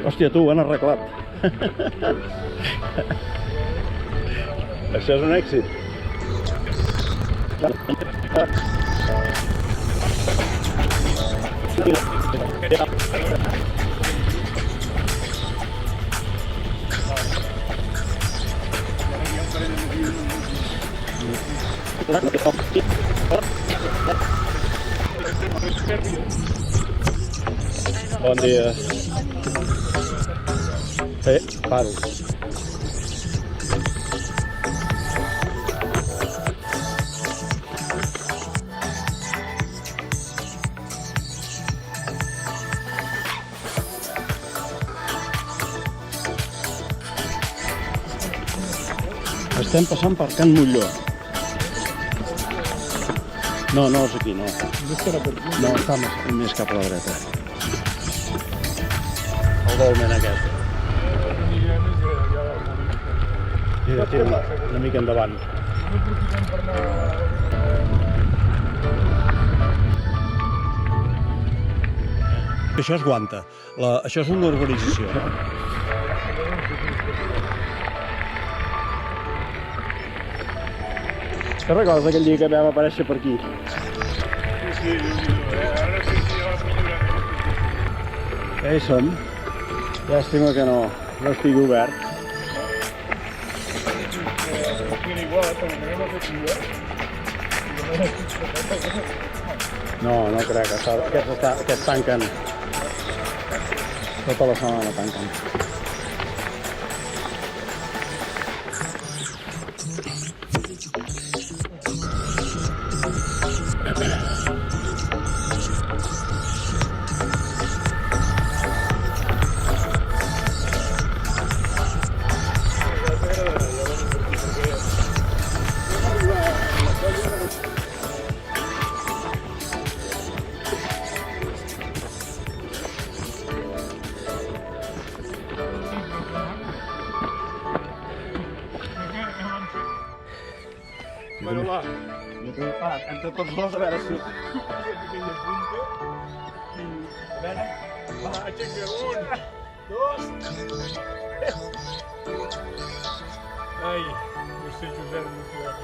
Hòstia, tu, ben arreglat. Això és un èxit. Bon dia. Paro. Estem passant per Can Molló. No, no és aquí, no. No, està més cap a la dreta. El dolmen aquest. Tira una mica endavant. Això és Guanta. Això és una urbanització. Te'n recordes aquell dia que vam aparèixer per aquí? Sí, ara sí que ja vas millorar. Ja hi som. Llàstima que no estigui obert. No, no crec. Aquests tanquen. Tota la setmana tanquen. Bueno, va. Entre tots dos, a veure si... Pequeña punta. I, a veure, va, aixeca un, dos. Ai, no sé, Josep, no sé què.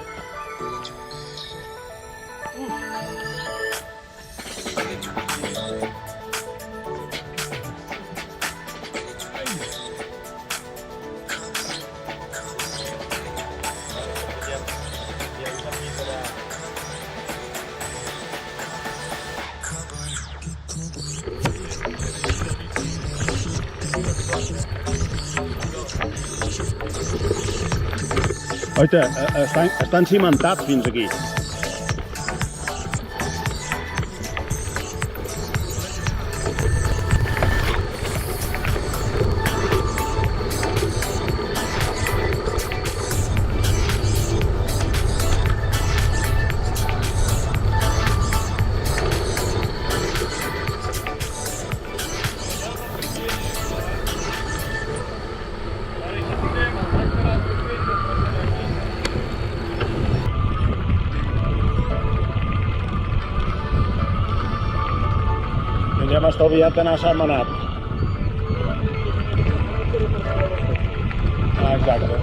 Oita, estan cimentats fins aquí. Ja hem estalviat d'anar a Sentmenat. Exacte.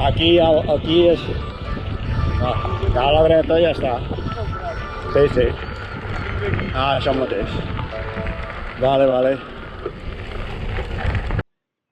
Aquí és... a la dreta ja està. Sí. Això mateix. Vale.